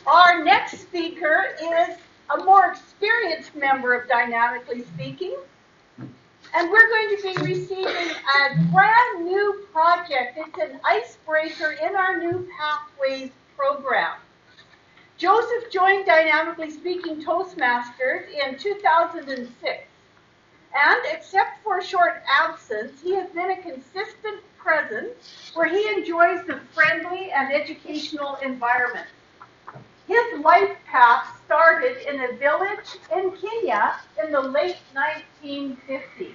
Our next speaker is a more experienced member of Dynamically Speaking, and we're going to be receiving a brand new project. It's an icebreaker in our new Pathways program. Joseph joined Dynamically Speaking Toastmasters in 2006, and except for a short absence, he has been a consistent presence where he enjoys the friendly and educational environment. His life path started in a village in Kenya in the late 1950s.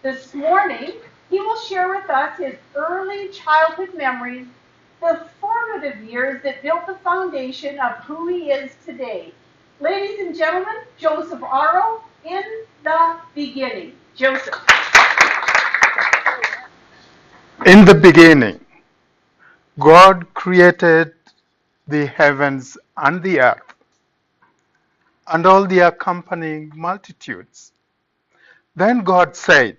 This morning, he will share with us his early childhood memories, the formative years that built the foundation of who he is today. Ladies and gentlemen, Joseph Aoro, in the beginning. Joseph. In the beginning, God created the heavens and the earth and all the accompanying multitudes. Then God said,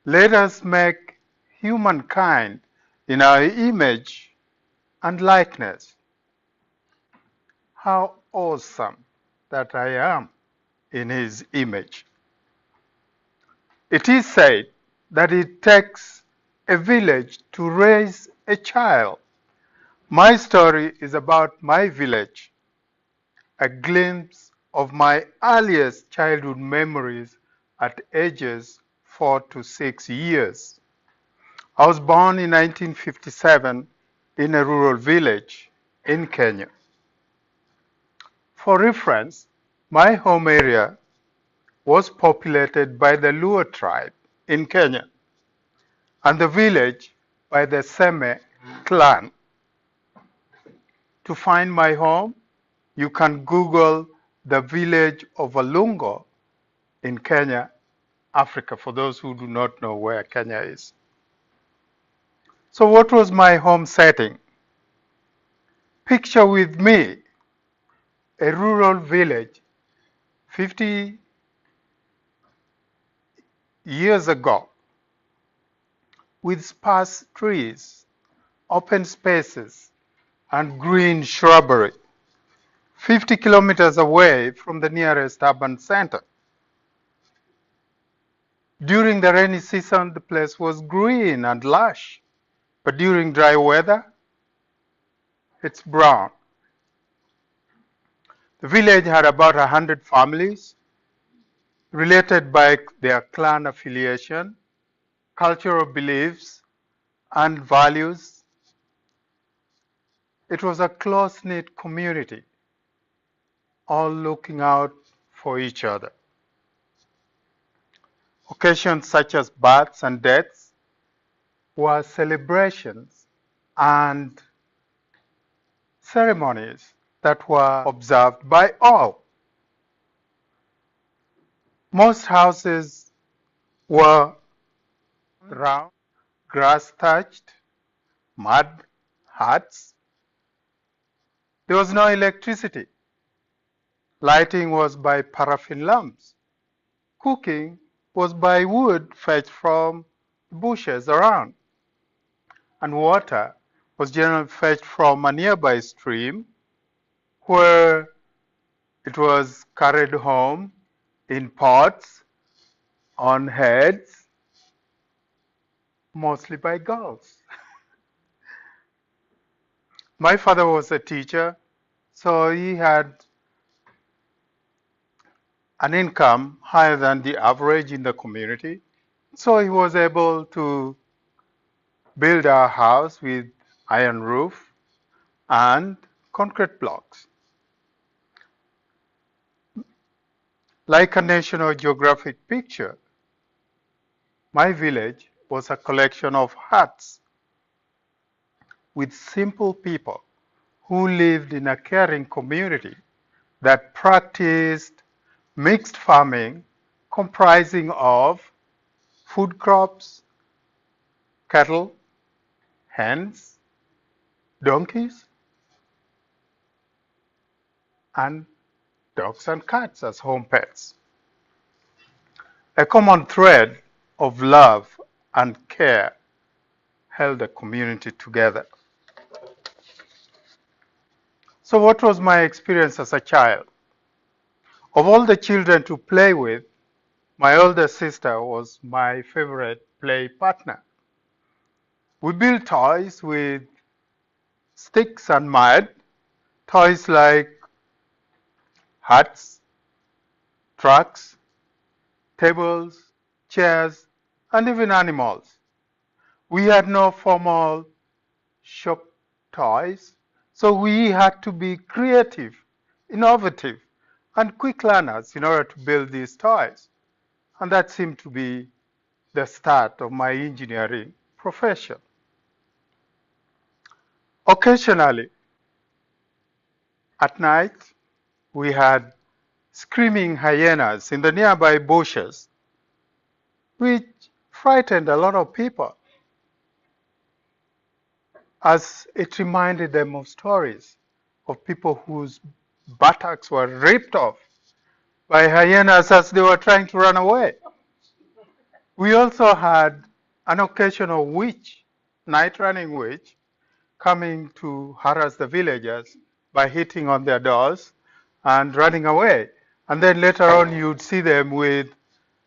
"Let us make humankind in our image and likeness." How awesome that I am in his image. It is said that it takes a village to raise a child. My story is about my village, a glimpse of my earliest childhood memories at ages 4 to 6 years. I was born in 1957 in a rural village in Kenya. For reference, my home area was populated by the Luo tribe in Kenya and the village by the Seme clan. To find my home, you can Google the village of Walungo in Kenya, Africa, for those who do not know where Kenya is. So what was my home setting? Picture with me a rural village 50 years ago with sparse trees, open spaces, and green shrubbery, 50 kilometers away from the nearest urban center. During the rainy season, the place was green and lush, but during dry weather, it's brown. The village had about 100 families, related by their clan affiliation, cultural beliefs, and values. It was a close-knit community, all looking out for each other. Occasions such as births and deaths were celebrations and ceremonies that were observed by all. Most houses were round, grass-thatched, mud huts. There was no electricity. Lighting was by paraffin lamps. Cooking was by wood fetched from bushes around. And water was generally fetched from a nearby stream where it was carried home in pots on heads, mostly by girls. My father was a teacher, so he had an income higher than the average in the community. So he was able to build our house with iron roof and concrete blocks. Like a National Geographic picture, my village was a collection of huts with simple people who lived in a caring community that practiced mixed farming comprising of food crops, cattle, hens, donkeys, and dogs and cats as home pets. A common thread of love and care held the community together. So what was my experience as a child? Of all the children to play with, my older sister was my favorite play partner. We built toys with sticks and mud, toys like huts, trucks, tables, chairs, and even animals. We had no formal shop toys, so we had to be creative, innovative, and quick learners in order to build these toys. And that seemed to be the start of my engineering profession. Occasionally, at night, we had screaming hyenas in the nearby bushes, which frightened a lot of people, as it reminded them of stories of people whose buttocks were ripped off by hyenas as they were trying to run away. We also had an occasional witch, night running witch, coming to harass the villagers by hitting on their doors and running away. And then later on, you'd see them with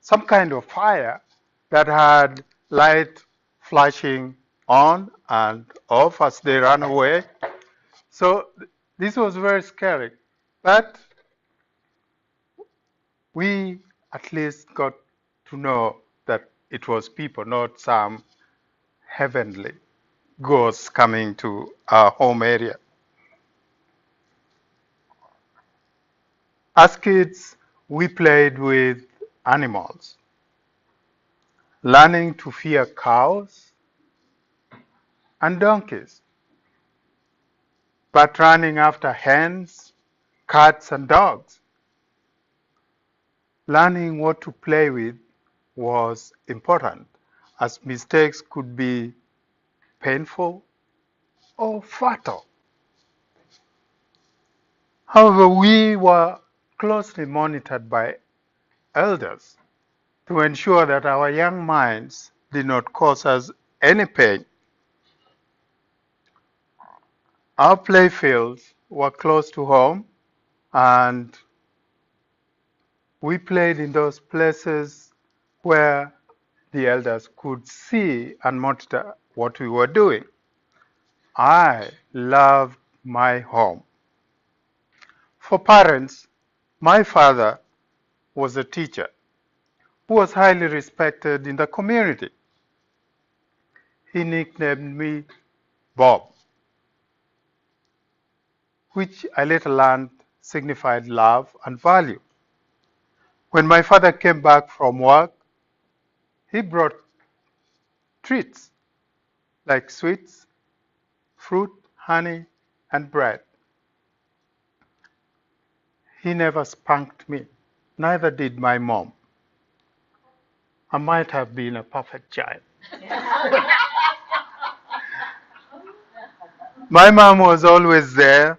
some kind of fire that had light flashing on and off as they ran away. So this was very scary. But we at least got to know that it was people, not some heavenly ghosts coming to our home area. As kids, we played with animals, learning to fear cows and donkeys, but running after hens, cats, and dogs. Learning what to play with was important, as mistakes could be painful or fatal. However, we were closely monitored by elders to ensure that our young minds did not cause us any pain. Our playfields were close to home, and we played in those places where the elders could see and monitor what we were doing. I loved my home. For parents, my father was a teacher who was highly respected in the community. He nicknamed me Bob, which I later learned signified love and value. When my father came back from work, he brought treats like sweets, fruit, honey, and bread. He never spanked me, neither did my mom. I might have been a perfect child. My mom was always there,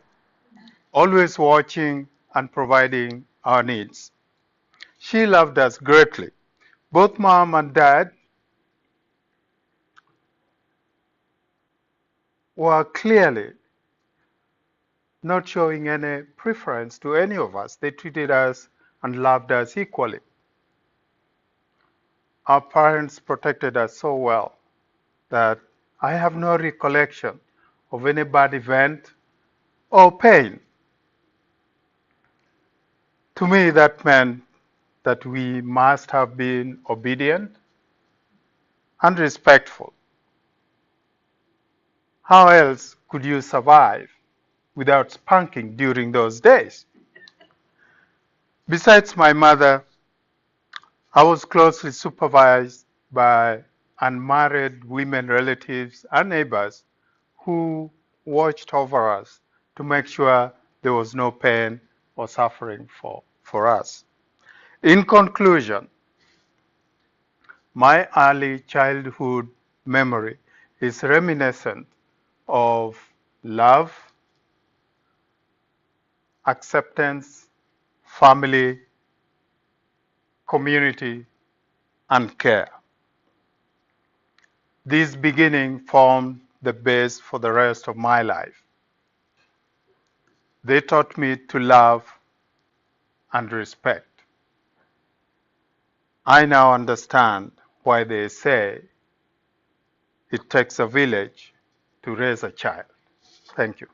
always watching and providing our needs. She loved us greatly. Both mom and dad were clearly not showing any preference to any of us. They treated us and loved us equally. Our parents protected us so well that I have no recollection of any bad event or pain. To me, that meant that we must have been obedient and respectful. How else could you survive without spanking during those days? Besides my mother, I was closely supervised by unmarried women relatives and neighbors who watched over us to make sure there was no pain or suffering for us. In conclusion, my early childhood memory is reminiscent of love, acceptance, family, community, and care. This beginning formed the base for the rest of my life. They taught me to love and respect. I now understand why they say it takes a village to raise a child. Thank you.